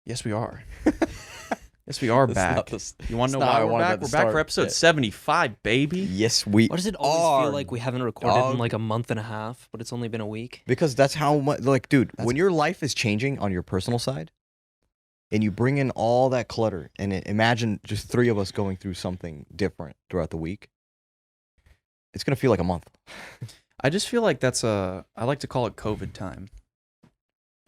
Yes, we are. Yes, we are back. You want to know why we're back? We're back for episode 75, baby. Yes, we Why does it always feel like we haven't recorded in like a month and a half, but it's only been a week? Because that's how much, like, dude, when your life is changing on your personal side, and you bring in all that clutter, and imagine just three of us going through something different throughout the week, it's going to feel like a month. I just feel like I like to call it COVID time.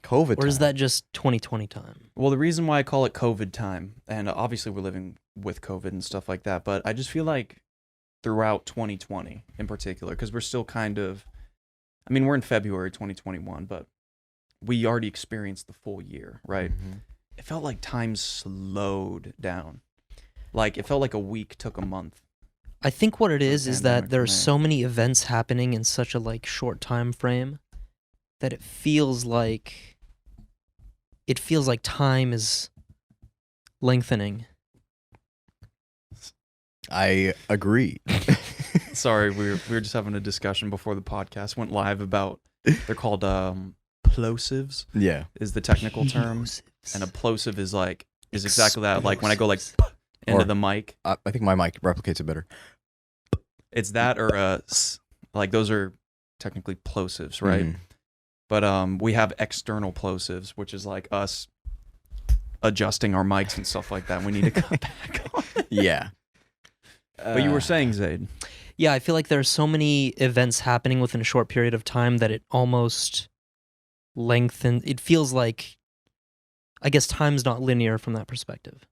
COVID Or time. is that just 2020 time? Well, the reason why I call it COVID time, and obviously we're living with COVID and stuff like that, but I just feel like throughout 2020 in particular, because we're still we're in February 2021, but we already experienced the full year, right? Mm-hmm. It felt like time slowed down. Like, it felt like a week took a month. I think what it is pandemic that there are from there. so many events happening in such a like short time frame that it feels like time is lengthening. I agree. Sorry, we were just having a discussion before the podcast went live about, they're called plosives, Yeah. is the technical term. And a plosive is exactly that. Like when I go like into the mic, I think my mic replicates it better. it's that, or like those are technically plosives, right? Mhm. But we have external plosives, which is like us adjusting our mics and stuff like that. We need to come back on. Yeah. But you were saying, Zaid. Yeah, I feel like there are so many events happening within a short period of time that it almost lengthens. It feels like, I guess, time's not linear from that perspective.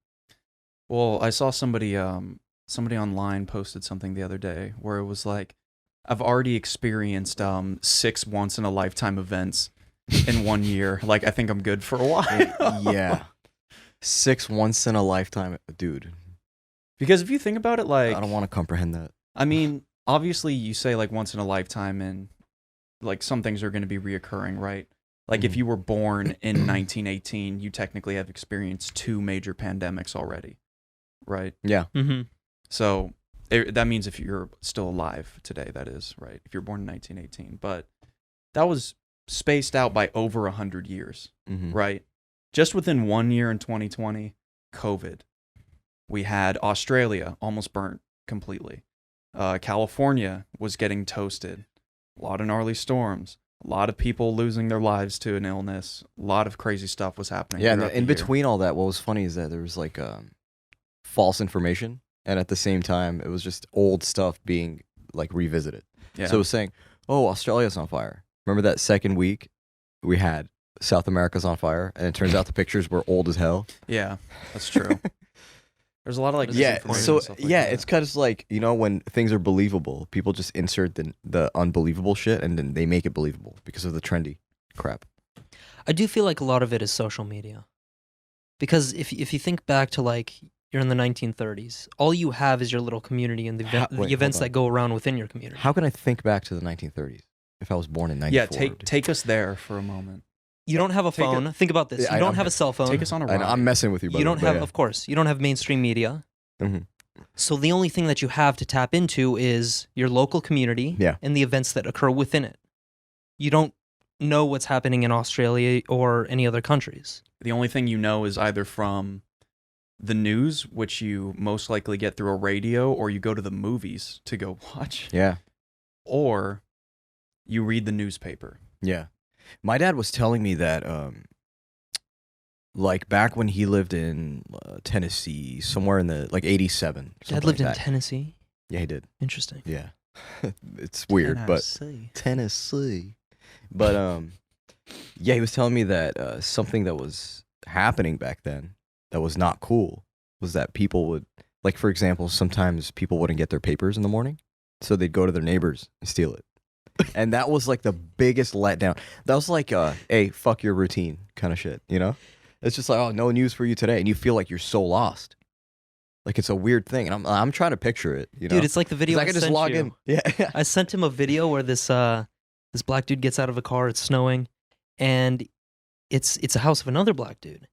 Well, I saw somebody online posted something the other day where it was like, I've already experienced 6 once-in-a-lifetime events in 1 year. Like, I think I'm good for a while. Yeah. 6 once in a lifetime, dude. Because if you think about it, like, I don't want to comprehend that. I mean, obviously you say like once in a lifetime, and like some things are going to be reoccurring, right? Like if you were born in 1918, you technically have experienced 2 major pandemics already, right? Yeah. Mm-hmm. So that means if you're still alive today, that is, right? If you're born in 1918, but that was spaced out by over 100 years, Mm-hmm. right? Just within 1 year in 2020, COVID. We had Australia almost burnt completely. California was getting toasted. A lot of gnarly storms. A lot of people losing their lives to an illness. A lot of crazy stuff was happening. Yeah, and throughout in the year. between all that, what was funny is that there was like false information, and at the same time, it was just old stuff being like revisited. Yeah. So it was saying, "Oh, Australia's on fire." Remember that second week we had South America's on fire, and it turns out the pictures were old as hell. Yeah, that's true. There's a lot of like Yeah, disinformation so and stuff like yeah, that. it's kind of like, you know, when things are believable, people just insert the unbelievable shit, and then they make it believable because of the trendy crap. I do feel like a lot of it is social media. Because if you think back to like, you're in the 1930s, all you have is your little community and the Wait, events hold on. that go around within your community. How can I think back to the 1930s if I was born in 94? Yeah, take us there for a moment. You don't have a phone. Think about this. Yeah, You I don't know. have a cell phone. Take us on a And ride. I'm messing with you, by You the don't way, have, but yeah. of course, you don't have mainstream media. Mhm. So the only thing that you have to tap into is your local community Yeah. and the events that occur within it. You don't know what's happening in Australia or any other countries. The only thing you know is either from the news, which you most likely get through a radio, or you go to the movies to go watch, Yeah. or you read the newspaper. Yeah. My dad was telling me that, like, back when he lived in Tennessee, somewhere in the, like, 87. Dad something lived like in that. Tennessee. Yeah, he did. Interesting. Yeah. It's weird, but Tennessee. But, yeah, he was telling me that something that was happening back then that was not cool was that people would, like, for example, sometimes people wouldn't get their papers in the morning, so they'd go to their neighbors and steal it. And that was like the biggest letdown. That was like hey, fuck your routine kind of shit, you know? It's just like, oh, no news for you today, and you feel like you're so lost. Like, it's a weird thing, and I'm trying to picture it, you know? Dude, it's like the 'Cause video I I could just sent log you. in. Yeah. I sent him a video where this black dude gets out of a car, it's snowing, and it's a house of another black dude.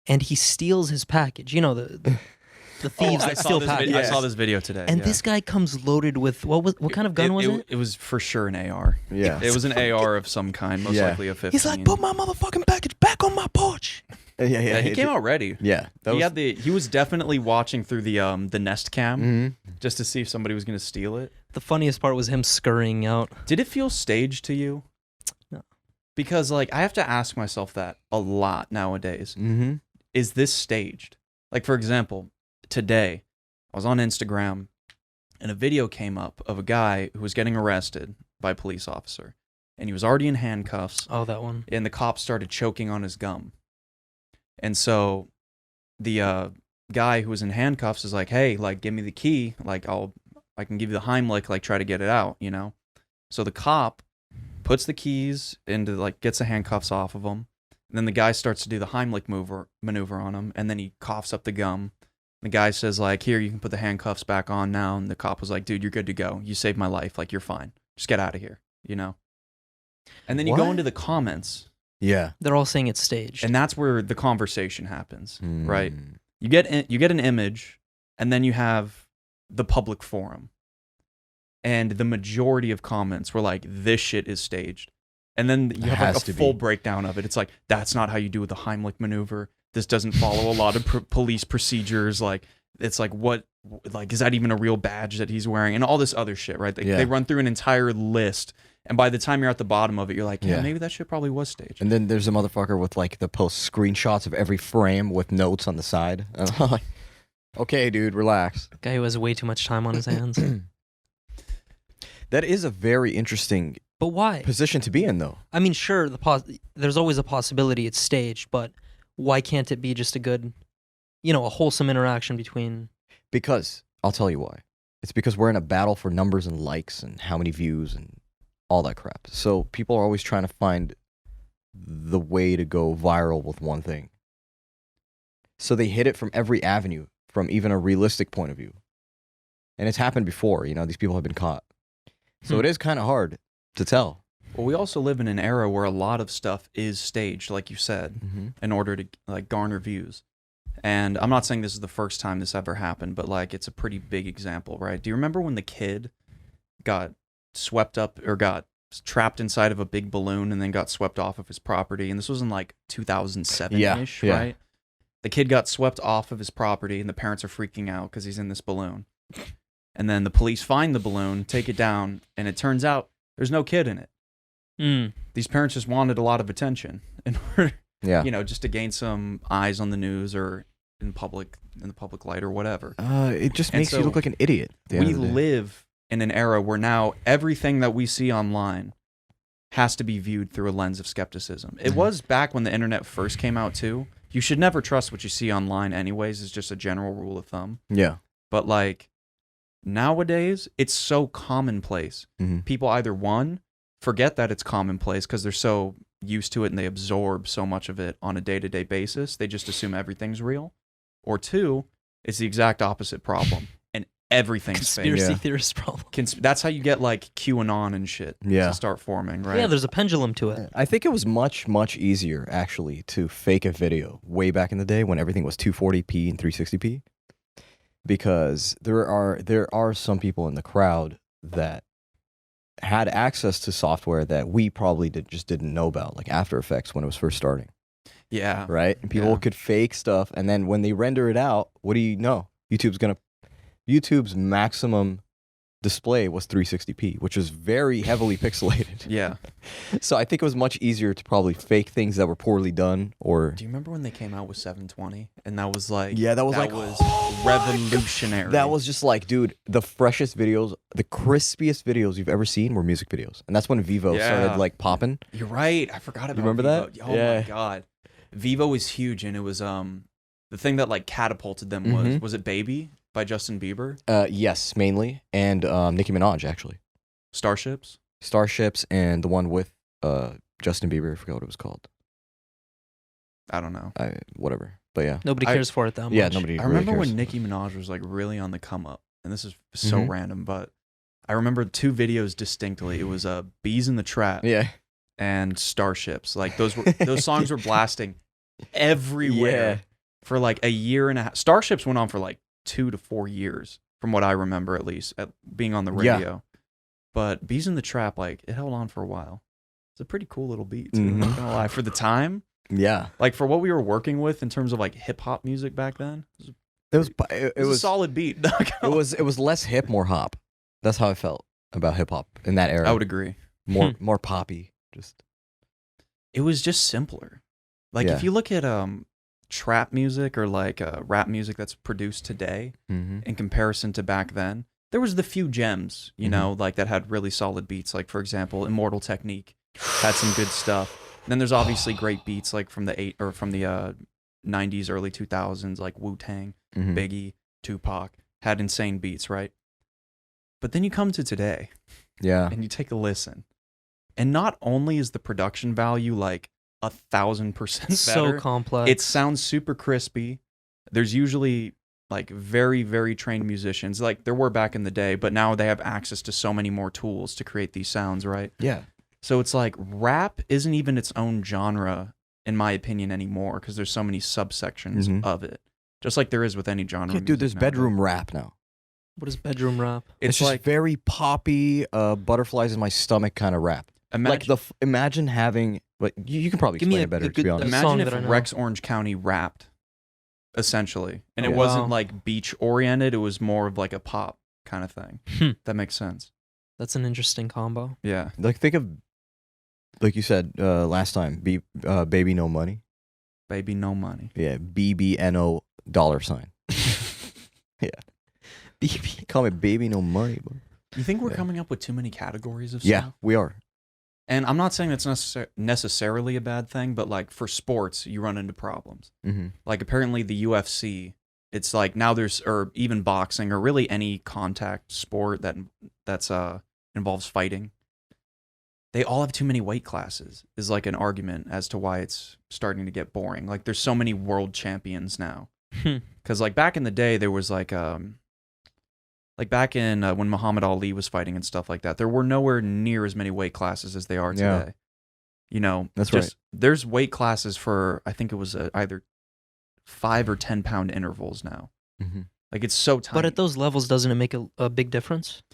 And he steals his package. You know, the thieves that steal packages. I saw this video today. And yeah. this guy comes loaded with what kind of gun was it? It was for sure an AR. Yeah. It was an AR of some kind, most Yeah. likely a 15. He's like, put my motherfucking package back on my porch. Yeah, he came out ready. Yeah, he was definitely watching through the Nest Cam just to see if somebody was gonna steal it. The funniest part was him scurrying out. Did it feel staged to you? No. Because like I have to ask myself that a lot nowadays. Mm-hmm. Is this staged? Like for example, today I was on Instagram and a video came up of a guy who was getting arrested by a police officer, and he was already in handcuffs. Oh, that one. And the cops started choking on his gum. And so the guy who was in handcuffs is like, hey, like, give me the key. Like, I can give you the Heimlich, like, try to get it out, you know? So the cop puts the keys into, like, gets the handcuffs off of him. And then the guy starts to do the Heimlich maneuver on him. And then he coughs up the gum. The guy says, like, here, you can put the handcuffs back on now. And the cop was like, dude, you're good to go. You saved my life. Like, you're fine. Just get out of here, you know? And then you go into the comments. Yeah. They're all saying it's staged. And that's where the conversation happens, right? You get an image, and then you have the public forum. And the majority of comments were like, this shit is staged. And then you have like a full breakdown of it. It's like, that's not how you do the Heimlich maneuver. This doesn't follow a lot of police procedures. Like, it's like, what, like, is that even a real badge that he's wearing? And all this other shit, right? They run through an entire list. And by the time you're at the bottom of it, you're like, yeah, maybe that shit probably was staged. And then there's a motherfucker with like the post screenshots of every frame with notes on the side. And I'm like, okay, dude, relax. Guy who has way too much time on his hands. That is a very interesting But why? position to be in, though. I mean, sure, there's always a possibility it's staged, but why can't it be just a good, a wholesome interaction between... Because, I'll tell you why. It's because we're in a battle for numbers and likes and how many views and all that crap. So people are always trying to find the way to go viral with one thing. So they hit it from every avenue, from even a realistic point of view. And it's happened before, these people have been caught. So it is kind of hard to tell. Well, we also live in an era where a lot of stuff is staged, like you said, in order to like garner views. And I'm not saying this is the first time this ever happened, but like it's a pretty big example, right? Do you remember when the kid got swept up or got trapped inside of a big balloon and then got swept off of his property? And this was in like 2007-ish, right? The kid got swept off of his property and the parents are freaking out because he's in this balloon. And then the police find the balloon, take it down, and it turns out there's no kid in it. These parents just wanted a lot of attention in order, just to gain some eyes on the news or in the public light or whatever. It just makes you look like an idiot. We live in an era where now everything that we see online has to be viewed through a lens of skepticism. It was back when the internet first came out too. You should never trust what you see online anyways, is just a general rule of thumb. Yeah. But like nowadays, it's so commonplace. People either one, forget that it's commonplace because they're so used to it and they absorb so much of it on a day-to-day basis. They just assume everything's real. Or two, it's the exact opposite problem. And everything's conspiracy theorist problem. That's how you get like QAnon and shit to start forming, right? Yeah, there's a pendulum to it. I think it was much, much easier actually to fake a video way back in the day when everything was 240p and 360p. Because there are some people in the crowd that had access to software that we probably just didn't know about, like After Effects when it was first starting. Yeah. Right? And people could fake stuff, and then when they render it out, what do you know? YouTube's maximum display was 360p, which was very heavily pixelated. Yeah. So I think it was much easier to probably fake things that were poorly done. Or do you remember when they came out with 720? And that was like that was revolutionary. That was just like, dude, the freshest videos, the crispiest videos you've ever seen were music videos. And that's when Vivo started like popping. You're right. I forgot about remember Vivo. that? Oh my god. Vivo was huge, and it was the thing that like catapulted them was it Baby by Justin Bieber? Yes, mainly. And Nicki Minaj, actually. Starships, and the one with Justin Bieber, I forgot what it was called. I don't know. Whatever. But yeah. Nobody cares for it that much. Yeah, nobody I remember really cares. when Nicki Minaj was like really on the come up, and this is so random, but I remember two videos distinctly. It was Bees in the Trap and Starships. Like those songs were blasting everywhere for like a year and a half. Starships went on for like 2 to 4 years, from what I remember, at least, at being on the radio. But Bees in the Trap, like, it held on for a while. It's a pretty cool little beat, too. I'm not gonna lie. For the time, Yeah. Like for what we were working with in terms of like hip hop music back then, It was a solid beat. it was less hip, more hop. That's how I felt about hip hop in that era. I would agree. More poppy. Just it was just simpler. Like if you look at trap music or like rap music that's produced today in comparison to back then, there was the few gems, you know, like that had really solid beats. Like for example, Immortal Technique had some good stuff. And then there's obviously great beats like from the 90s, early 2000s, like Wu-Tang, Biggie, Tupac had insane beats, right? But then you come to today, and you take a listen, and not only is the production value like 1,000% better, so complex. it sounds super crispy. There's usually like very, very trained musicians, like there were back in the day, but now they have access to so many more tools to create these sounds, right? Yeah. So it's like rap isn't even its own genre, in my opinion, anymore, because there's so many subsections of it, just like there is with any genre. Yeah, dude, there's bedroom rap now. What is bedroom rap? It's just like very poppy, butterflies in my stomach kind of rap. Imagine having, but you can probably explain it better, to be honest. Imagine if Rex Orange County rapped, essentially, and it wasn't like beach oriented. It was more of like a pop kind of thing. That makes sense. That's an interesting combo. Yeah. Like think of, like you said last time, Baby No Money. Baby No Money. Yeah, BBNO $. Yeah. BB. Call me Baby No Money, bro. You think we're coming up with too many categories of stuff? Yeah, we are. And I'm not saying that's necessarily a bad thing, but like for sports, you run into problems. Like apparently the UFC, it's like now there's, or even boxing, or really any contact sport that's involves fighting. They all have too many weight classes, is like an argument as to why it's starting to get boring. Like there's so many world champions now. Because like back in the day, there was like back in when Muhammad Ali was fighting and stuff like that, there were nowhere near as many weight classes as they are today. Yeah. You know, that's right. There's weight classes for, I think it was either 5 or 10 pound intervals now. Like it's so tiny. But at those levels, doesn't it make a big difference?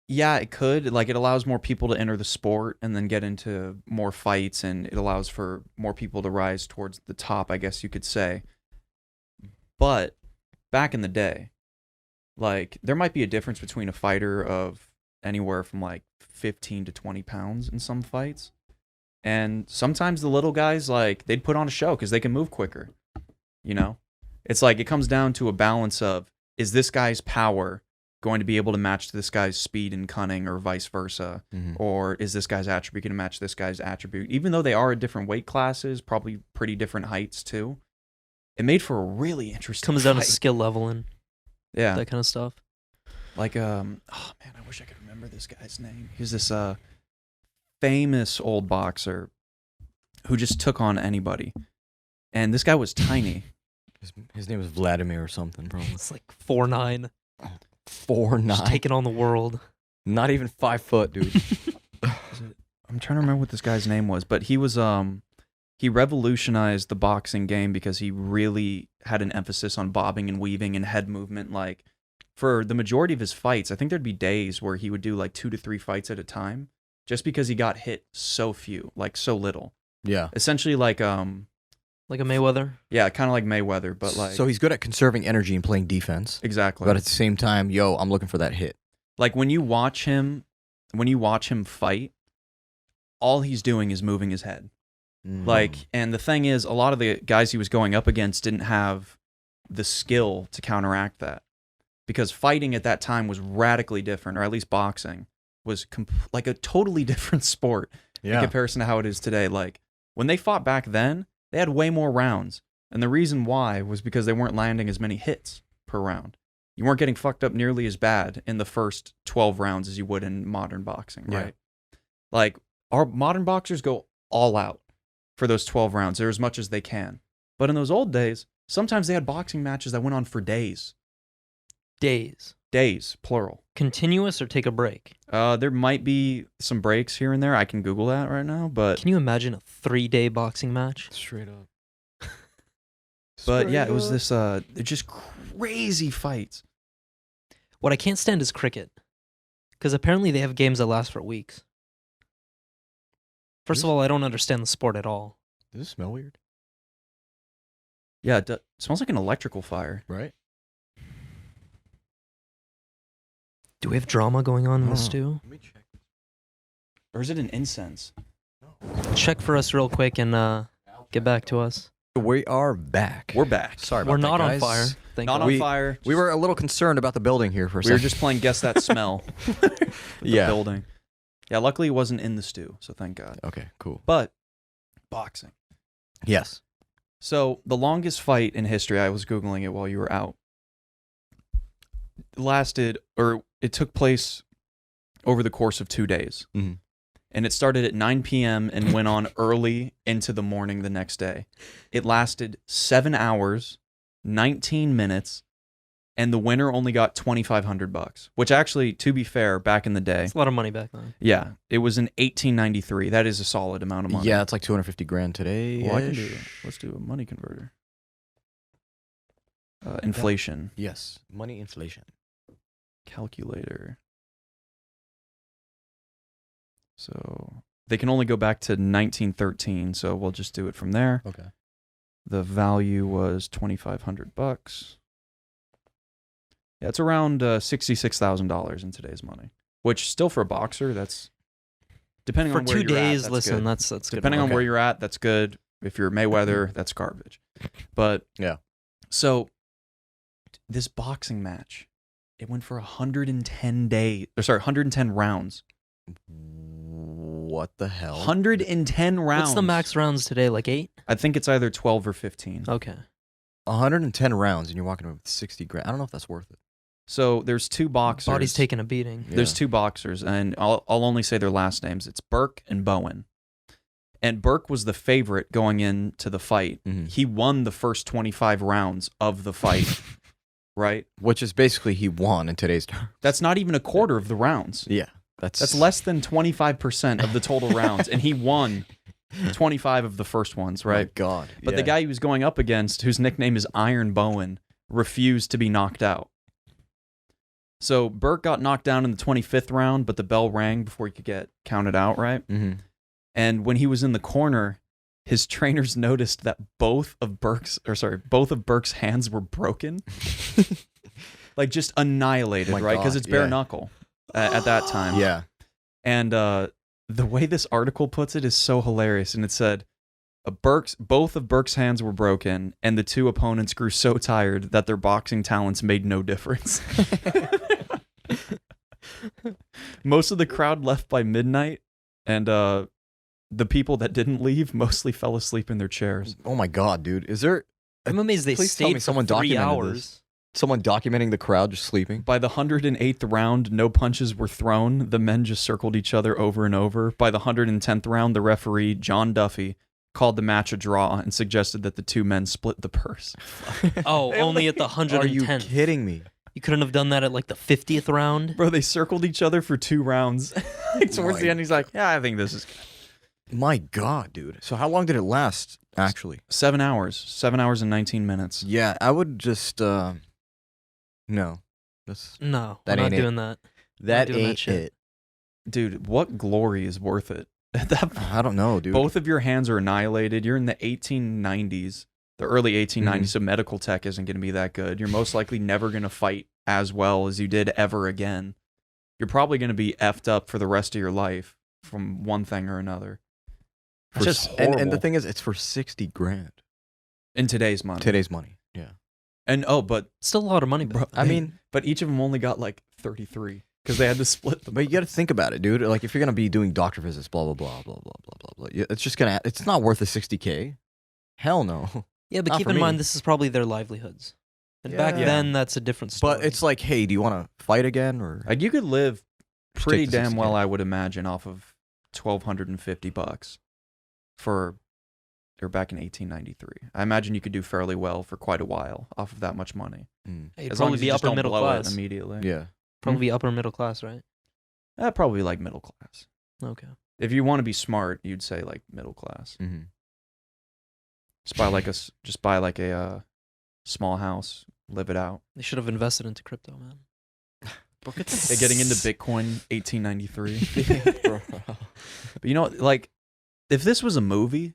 Yeah, it could. Like it allows more people to enter the sport and then get into more fights, and it allows for more people to rise towards the top, I guess you could say. But back in the day, like there might be a difference between a fighter of anywhere from like 15 to 20 pounds in some fights. And sometimes the little guys, like they'd put on a show because they can move quicker. You know, it's like it comes down to a balance of, is this guy's power going to be able to match this guy's speed and cunning, or vice versa? Or is this guy's attribute going to match this guy's attribute? Even though they are at different weight classes, probably pretty different heights too. It made for a really interesting Comes down to skill level and that kind of stuff. Like oh man, I wish I could remember this guy's name. He's this famous old boxer who just took on anybody, and this guy was tiny. His name was Vladimir or something, bro. It's like 4'9". 4'9". Just taking on the world. Not even 5 foot, dude. I'm trying to remember what this guy's name was, but he was he revolutionized the boxing game because he really had an emphasis on bobbing and weaving and head movement. Like for the majority of his fights, I think there'd be days where he would do like 2 to 3 fights at a time, just because he got hit so few, like so little. Yeah. Essentially like a Mayweather? Yeah, kind of like Mayweather, but like... So he's good at conserving energy and playing defense. Exactly. But at the same time, I'm looking for that hit. Like when you watch him fight, all he's doing is moving his head. Like, and the thing is, a lot of the guys he was going up against didn't have the skill to counteract that. Because fighting at that time was radically different, or at least boxing was like a totally different sport in comparison to how it is today. Like when they fought back then, they had way more rounds. And the reason why was because they weren't landing as many hits per round. You weren't getting fucked up nearly as bad in the first 12 rounds as you would in modern boxing, right? Like our modern boxers go all out for those 12 rounds. They're as much as they can. But in those old days, sometimes they had boxing matches that went on for days. Days, plural. Continuous or take a break? There might be some breaks here and there. I can Google that right now, but... Can you imagine a 3-day boxing match? Straight up. But yeah, it was this, just crazy fights. What I can't stand is cricket. Because apparently they have games that last for weeks. First of all, I don't understand the sport at all. Does it smell weird? Yeah, it smells like an electrical fire. Right? Do we have drama going on in the stew? Let me check. Or is it an incense? Check for us real quick and get back to us. We are back. We're back. Sorry about We're that, not on guys. fire. Thank Not God. on fire. We were a little concerned about the building here for a We were second. just playing Guess That Smell. The Yeah. building. Yeah, luckily it wasn't in the stew, so thank God. Okay, cool. But boxing. Yes. So the longest fight in history, I was Googling it while you were out, it took place over the course of 2 days. Mhm. And it started at 9 p.m. and went on early into the morning the next day. It lasted 7 hours, 19 minutes, and the winner only got $2,500, which actually, to be fair, back in the day, It's a lot of money back then. yeah, it was in 1893. That is a solid amount of money. Yeah, it's like 250 grand today. Well, I can do that. Let's do a money converter. Inflation. Yes. Money inflation. Calculator. So they can only go back to 1913, so we'll just do it from there. Okay. The value was $2,500. Yeah, it's around $66,000 in today's money, which still for a boxer, that's depending For on where 2 you're days, at, listen, good. that's good. Depending on Okay. where you're at, that's good. If you're Mayweather, that's garbage. But Yeah. So this boxing match, it went for 110 rounds. What the hell? 110 rounds. What's the max rounds today? Like 8? I think it's either 12 or 15. Okay. 110 rounds and you're walking away with 60 grand. I don't know if that's worth it. So there's two boxers. Body's taking a beating. Yeah. There's two boxers, and I'll only say their last names. It's Burke and Bowen. And Burke was the favorite going into the fight. Mhm. He won the first 25 rounds of the fight, right? Which is basically he won in today's terms. That's not even a quarter of the rounds. Yeah. That's less than 25% of the total rounds, and he won 25 of the first ones, right? My God. But the guy he was going up against, whose nickname is Iron Bowen, refused to be knocked out. So Burke got knocked down in the 25th round, but the bell rang before he could get counted out, right? Mm-hmm. And when he was in the corner, his trainers noticed that both of Burke's hands were broken. Like just annihilated, My right? Because God, it's bare yeah. knuckle at that time. Yeah. And the way this article puts it is so hilarious. And it said, both of Burke's hands were broken, and the two opponents grew so tired that their boxing talents made no difference. Most of the crowd left by midnight, and the people that didn't leave mostly fell asleep in their chairs. Oh my God, dude. Is there I'm amazed they Please tell me stayed for someone 3 documented hours. this. Someone documenting the crowd just sleeping? By the 108th round, no punches were thrown. The men just circled each other over and over. By the 110th round, the referee, John Duffy, called the match a draw and suggested that the two men split the purse. Oh, only at the Are you 110th. kidding me? You couldn't have done that at like the 50th round? Bro, they circled each other for 2 rounds. Like, towards the end, he's like, yeah, I think this is good. My God, dude. So how long did it last, actually? 7 hours. 7 hours and 19 minutes. Yeah, I would just, no. That's, No, That we're ain't not it. doing that. that doing that ain't shit. it. Dude, what glory is worth it? At that point, I don't know, dude. both of your hands are annihilated. You're in the 1890s, the early 1890s, so medical tech isn't going to be that good. You're most likely never going to fight as well as you did ever again. You're probably going to be effed up for the rest of your life from one thing or another. It's just horrible. And the thing is, it's for 60 grand. In today's money. Today's money. Yeah. And but Still a lot of money, bro. I mean, but each of them only got like 33 because they had to split them. but you got to think about it, dude. Like, if you're gonna be doing doctor visits, blah blah blah blah blah blah blah blah, it's just gonna. It's not worth the 60K. Hell no. Yeah, but Not keep for in me. mind, this is probably their livelihoods. And back Yeah. then, that's a different story. But it's like, hey, do you want to fight again or? Like you could live Just pretty take the damn 60K. well, I would imagine, off of $1,250 for. Or back in 1893. I imagine you could do fairly well for quite a while off of that much money. Mm. You'd As long probably as you be just upper don't middle blow class. it immediately. Yeah. Probably be upper middle class, right? Probably like middle class. Okay. If you want to be smart, you'd say like middle class. Mm-hmm. Just buy like a small house, live it out. They should have invested into crypto, man. Yeah, getting into Bitcoin, 1893. But you know, like, if this was a movie,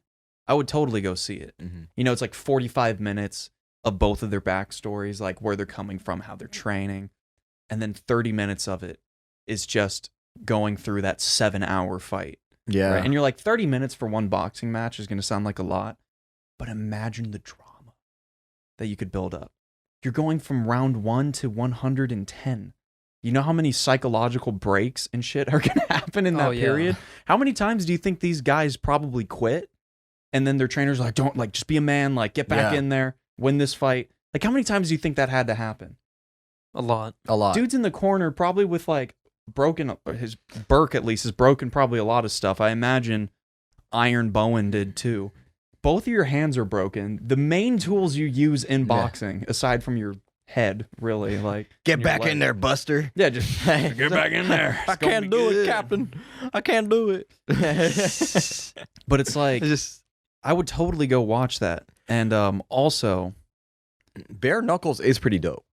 I would totally go see it. You know, it's like 45 minutes of both of their backstories, like where they're coming from, how they're training, and then 30 minutes of it is just going through that 7-hour fight. Yeah. Right? And you're like, 30 minutes for one boxing match is going to sound like a lot, but imagine the drama that you could build up. You're going from round 1 to 110. You know how many psychological breaks and shit are going to happen in that period? How many times do you think these guys probably quit? And then their trainers are like, don't, like, just be a man, like, get back in there, win this fight. Like, how many times do you think that had to happen? A lot. Dude's in the corner probably with, like, broken, his Burke at least is broken probably a lot of stuff. I imagine Iron Bowen did too. Both of your hands are broken. The main tools you use in boxing, aside from your head, really, like get back in there, Buster. Yeah, just get back in there. I can't do it, Captain. I can't do it. But it's like, I would totally go watch that. And also, bare knuckles is pretty dope.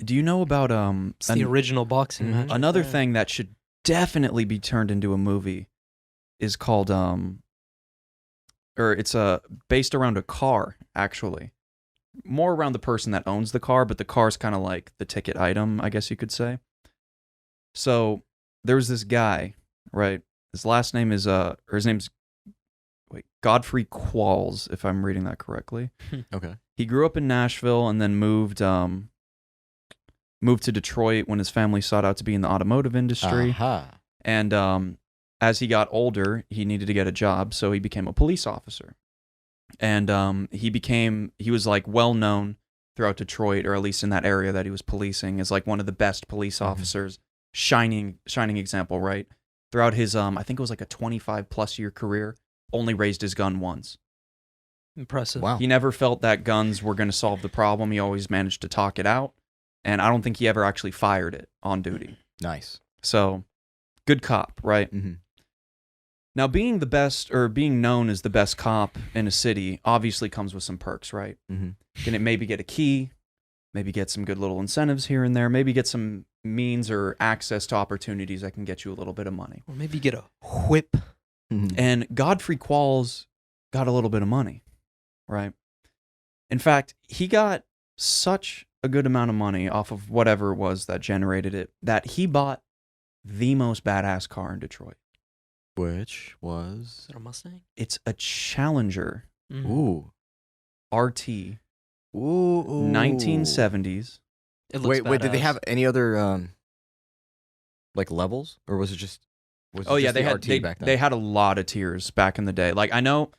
Do you know about it's the original boxing match? Another thing that should definitely be turned into a movie is called or it's based around a car, actually. More around the person that owns the car, but the car's kind of like the ticket item, I guess you could say. So there's this guy, right? His last name is or his name's Godfrey Qualls, if I'm reading that correctly. Okay. He grew up in Nashville and then moved to Detroit when his family sought out to be in the automotive industry. And as he got older, he needed to get a job, so he became a police officer. And he was like well known throughout Detroit, or at least in that area that he was policing, as like one of the best police officers, shining example, right? Throughout his I think it was like a 25+ year career, only raised his gun once. Impressive. Wow. He never felt that guns were going to solve the problem. He always managed to talk it out. And I don't think he ever actually fired it on duty. Nice. So, good cop, right? Now, being the best, or being known as the best cop in a city, obviously comes with some perks, right? Can it maybe get a key, maybe get some good little incentives here and there, maybe get some means or access to opportunities that can get you a little bit of money. Or maybe get a whip. And Godfrey Qualls got a little bit of money, right? In fact, he got such a good amount of money off of whatever it was that generated it, that he bought the most badass car in Detroit. Which was? Is it a Mustang? It's a Challenger. Ooh. RT. Ooh. 1970s. It looks wait, did they badass. have any other like levels, or was it just? They had RT back then? They had a lot of tiers back in the day. Like I know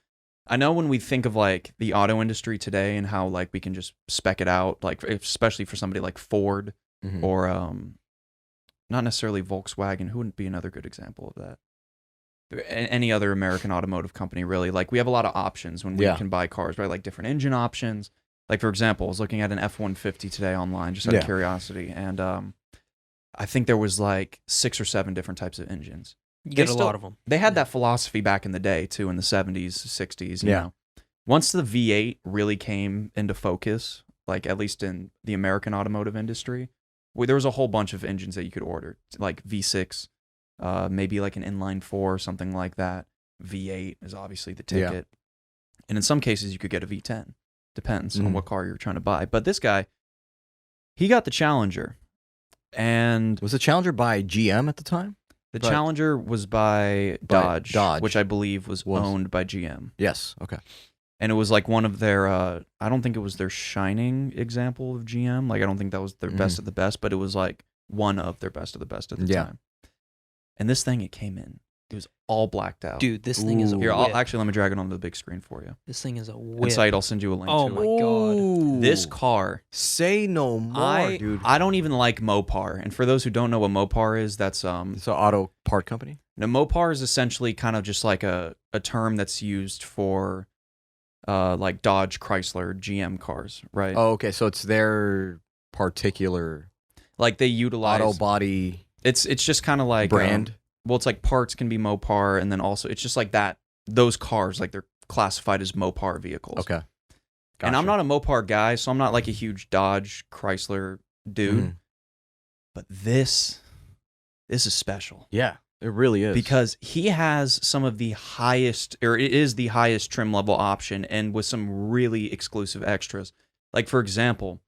when we think of like the auto industry today and how like we can just spec it out, like especially for somebody like Ford or not necessarily Volkswagen, who wouldn't be another good example of that? Any other American automotive company, really. Like we have a lot of options when we can buy cars, right? Like different engine options. Like for example, I was looking at an F-150 today online, just out of curiosity, and I think there was like 6 or 7 different types of engines. You get a lot of them. They had that philosophy back in the day too, in the 70s, 60s. You know, once the V8 really came into focus, like at least in the American automotive industry, there was a whole bunch of engines that you could order, like V6. Maybe like an inline 4 or something like that. V8 is obviously the ticket. And in some cases, you could get a V10. Depends on what car you're trying to buy. But this guy, he got the Challenger. And was the Challenger by GM at the time? The Challenger was by Dodge, which I believe was owned by GM. Yes, okay. And it was like one of their, I don't think it was their shining example of GM. Like, I don't think that was their best of the best, but it was like one of their best of the best at the time. And this thing, it came in. It was all blacked out. Dude, this thing is a Here, whip. Actually, let me drag it onto the big screen for you. This thing is a whip. Inside, I'll send you a link Oh to my it. god. This car. Say no more, dude. I don't even like Mopar. And for those who don't know what Mopar is, that's... It's an auto part company? Now, Mopar is essentially kind of just like a term that's used for like Dodge, Chrysler, GM cars, right? Oh, okay. So it's their particular... Like they utilize... Auto body... It's just kind of like... brand? Well, it's like parts can be Mopar, and then also it's just like that. Those cars, like they're classified as Mopar vehicles. Okay. Gotcha. And I'm not a Mopar guy, so I'm not like a huge Dodge, Chrysler dude. But this is special. Yeah. It really is. Because he has some of the highest, or it is the highest trim level option, and with some really exclusive extras. Like, for example,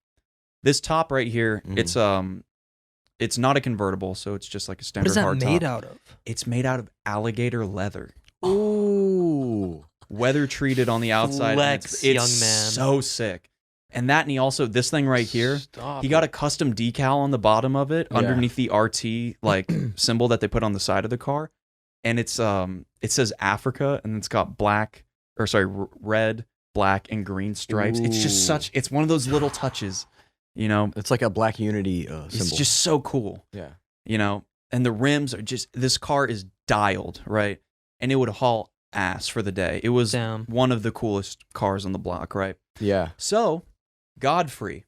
this top right here, it's not a convertible, so it's just like a standard hard top. What is that made out of? It's made out of alligator leather. Ooh. Weather treated on the outside. Flex, it's young man. So sick. And that, and he also, this thing right here, he got a custom decal on the bottom of it, underneath the RT like symbol that they put on the side of the car. And it's it says Africa, and it's got red, black, and green stripes. Ooh. It's just it's one of those little touches, you know. It's like a Black Unity symbol. It's just so cool. Yeah. You know, and the rims are just, this car is dialed, right? And it would haul ass for the day. It was one of the coolest cars on the block, right? Yeah. So, Godfrey.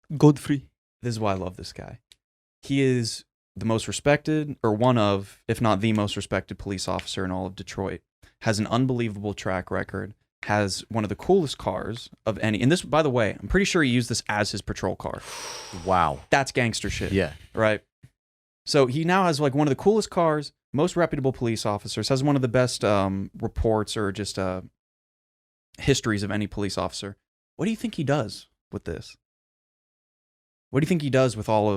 This is why I love this guy. He is the most respected, or one of, if not the most respected police officer in all of Detroit. Has an unbelievable track record. Has one of the coolest cars of any. And this, by the way, I'm pretty sure he used this as his patrol car. Wow. That's gangster shit. Yeah. Right? So he now has like one of the coolest cars, most reputable police officers, has one of the best reports or just histories of any police officer. What do you think he does with this? What do you think he does with all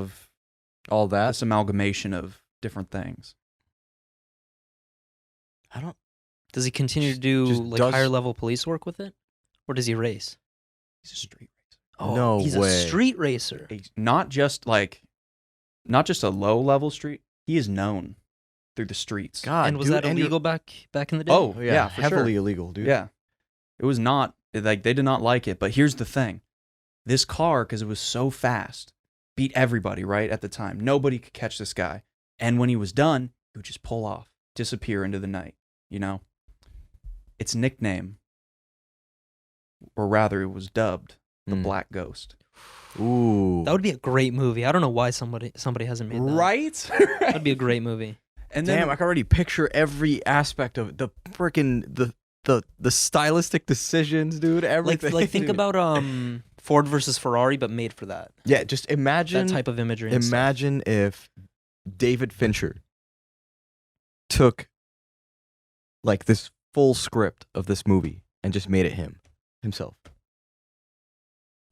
that? This amalgamation of different things? I don't. Does he continue to do higher level police work with it? Or does he race? He's a street racer. Oh, no he's way. a street racer. Not just a low level street. He is known through the streets. God, and was that illegal back in the day? Oh, yeah, for heavily sure. illegal, dude. Yeah. It was not, like, they did not like it. But here's the thing. This car, because it was so fast, beat everybody, right, at the time. Nobody could catch this guy. And when he was done, he would just pull off, disappear into the night, you know? Its nickname, or rather, it was dubbed the Black Ghost. Ooh. That would be a great movie. I don't know why somebody hasn't made that. Right? That'd be a great movie. And then, damn, I can already picture every aspect of the freaking the stylistic decisions, dude. Everything. Like think about Ford versus Ferrari, but made for that. Yeah, just imagine that type of imagery. Imagine if David Fincher took like this full script of this movie and just made it himself.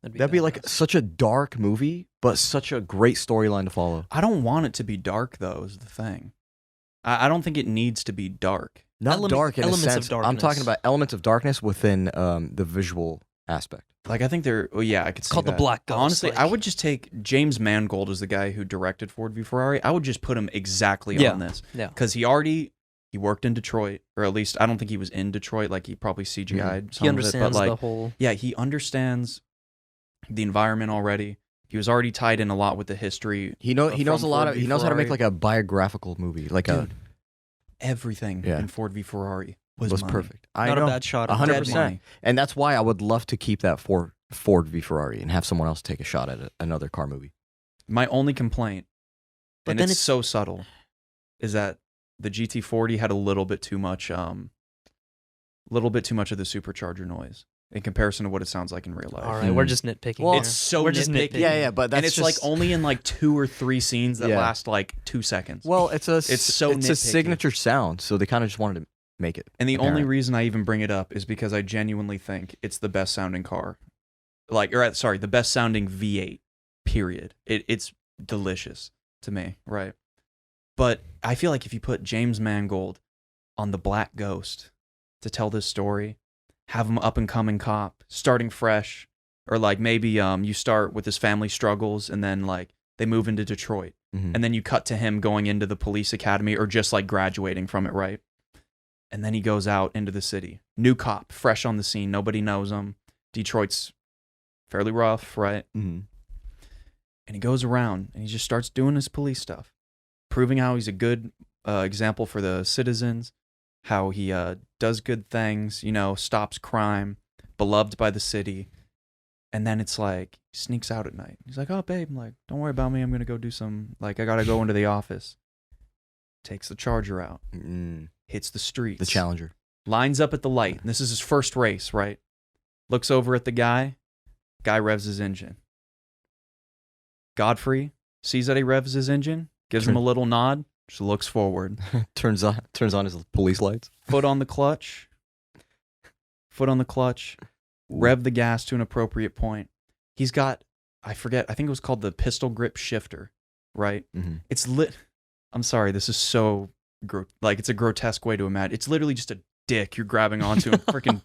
That'd be like such a dark movie, but such a great storyline to follow. I don't want it to be dark, though, is the thing. I don't think it needs to be dark. Not dark in a elements sense. of darkness. I'm talking about elements of darkness within the visual aspect. Like, I think I could see It's called that. The Black Ghost. Honestly, I would just take James Mangold as the guy who directed Ford v Ferrari. I would just put him exactly on this. Yeah. Because he worked in Detroit, or at least I don't think he was in Detroit. Like, he probably CGI'd some He of it. understands But, like, the whole... yeah, he understands the environment already. He was already tied in a lot with the history. He knows a lot of. He knows how to make like a biographical movie, like everything in Ford v Ferrari was perfect. Not a bad shot. 100%. And that's why I would love to keep that for Ford v Ferrari and have someone else take a shot at another car movie. My only complaint, but and it's so subtle, is that the GT40 had a little bit too much of the supercharger noise in comparison to what it sounds like in real life. All right, we're just nitpicking. Well, here. it's so we're just nitpicking. Yeah, but that's and it's just... like only in like 2 or 3 scenes that last like 2 seconds. Well, it's a nitpicky. signature sound, so they kind of just wanted to make it. And the only reason I even bring it up is because I genuinely think it's the best sounding car, the best sounding V8. Period. It's delicious to me, right? But I feel like if you put James Mangold on the Black Ghost to tell this story, have him up and coming cop, starting fresh, or like maybe you start with his family struggles and then like they move into Detroit, and then you cut to him going into the police academy or just like graduating from it, right? And then he goes out into the city, new cop, fresh on the scene, nobody knows him. Detroit's fairly rough, right? Mm-hmm. And he goes around and he just starts doing his police stuff, proving how he's a good example for the citizens, how he does good things, stops crime, beloved by the city. And then it's like, he sneaks out at night. He's like, oh, babe, don't worry about me. I'm going to go do some, I got to go into the office. Takes the Charger out, hits the streets. The Challenger. Lines up at the light. And this is his first race, right? Looks over at the guy. Guy revs his engine. Godfrey sees that he revs his engine, gives him a little nod, Just looks forward. turns on his police lights. Foot on the clutch. Rev the gas to an appropriate point. He's got, I forget, I think it was called the pistol grip shifter, right? Mm-hmm. It's lit. I'm sorry, this is so, it's a grotesque way to imagine. It's literally just a dick you're grabbing onto and freaking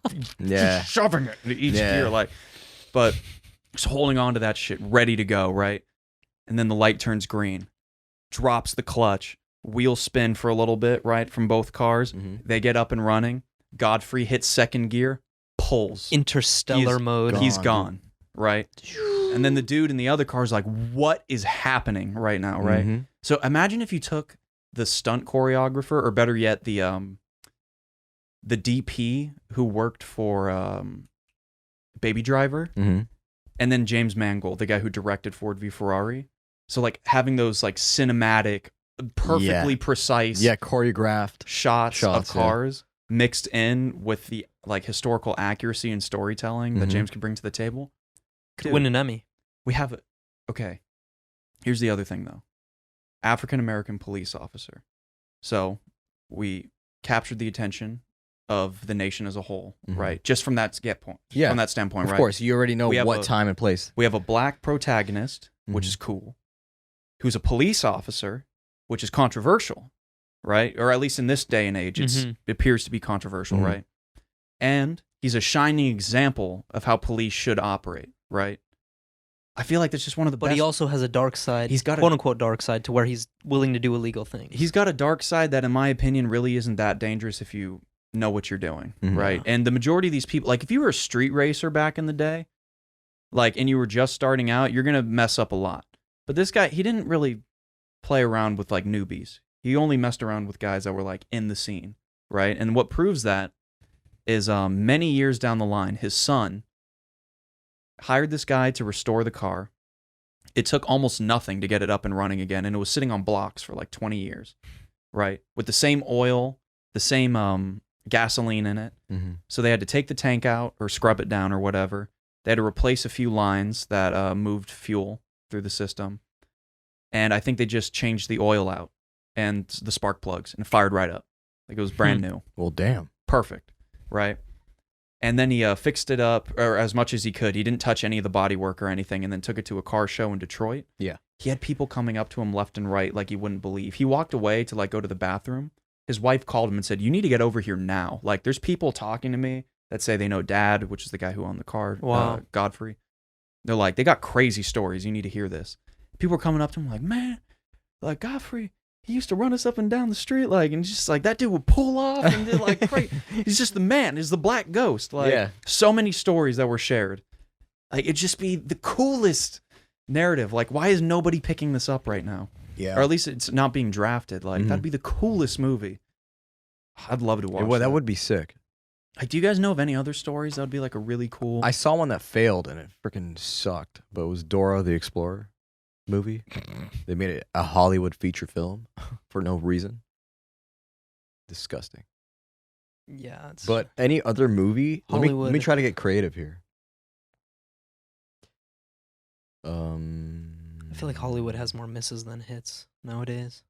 shoving it into each gear. But just holding on to that shit, ready to go, right? And then the light turns green. Drops the clutch. Wheels spin for a little bit, right? From both cars. Mm-hmm. They get up and running. Godfrey hits second gear. Pulls. Interstellar mode. He's gone, right? And then the dude in the other car is like, what is happening right now, right? Mm-hmm. So imagine if you took the stunt choreographer, or better yet, the DP who worked for Baby Driver, mm-hmm. and then James Mangold, the guy who directed Ford v Ferrari. So like having those like cinematic, perfectly precise, choreographed shots of cars mixed in with the like historical accuracy and storytelling that James can bring to the table. Could win an Emmy. We have okay. Here's the other thing though. African American police officer. So we captured the attention of the nation as a whole, right? Just from that standpoint. Yeah. From that standpoint, right? Of course, you already know what time and place. We have a black protagonist, which is cool, who's a police officer, which is controversial, right? Or at least in this day and age, it appears to be controversial, right? And he's a shining example of how police should operate, right? I feel like that's just one of the best. But he also has a dark side. He's got a quote-unquote dark side to where he's willing to do illegal things. He's got a dark side that, in my opinion, really isn't that dangerous if you know what you're doing, right? And the majority of these people, like if you were a street racer back in the day, like, and you were just starting out, you're going to mess up a lot. But this guy, he didn't really play around with like newbies. He only messed around with guys that were like in the scene, right? And what proves that is many years down the line, his son hired this guy to restore the car. It took almost nothing to get it up and running again, and it was sitting on blocks for like 20 years, right? With the same oil, the same gasoline in it. So they had to take the tank out or scrub it down or whatever. They had to replace a few lines that moved fuel through the system. And I think they just changed the oil out and the spark plugs and it fired right up. Like it was brand new. Well, damn. Perfect, right? And then he fixed it up, or as much as he could. He didn't touch any of the bodywork or anything, and then took it to a car show in Detroit. Yeah. He had people coming up to him left and right like you wouldn't believe. He walked away to like go to the bathroom. His wife called him and said, "You need to get over here now. Like there's people talking to me that say they know Dad," which is the guy who owned the car, Godfrey. They're like, they got crazy stories. You need to hear this. People were coming up to him like, "Man, like Godfrey, he used to run us up and down the street, like, and just like that dude would pull off and did like crazy. He's just the man. He's the black ghost." Like, so many stories that were shared. Like, it'd just be the coolest narrative. Like, why is nobody picking this up right now? Yeah. Or at least it's not being drafted. Like, that'd be the coolest movie. I'd love to watch that would be sick. Like, do you guys know of any other stories that would be like a really cool? I saw one that failed and it freaking sucked, but it was Dora the Explorer movie. They made it a Hollywood feature film for no reason. Disgusting. Yeah. But any other movie? Let me try to get creative here. I feel like Hollywood has more misses than hits nowadays.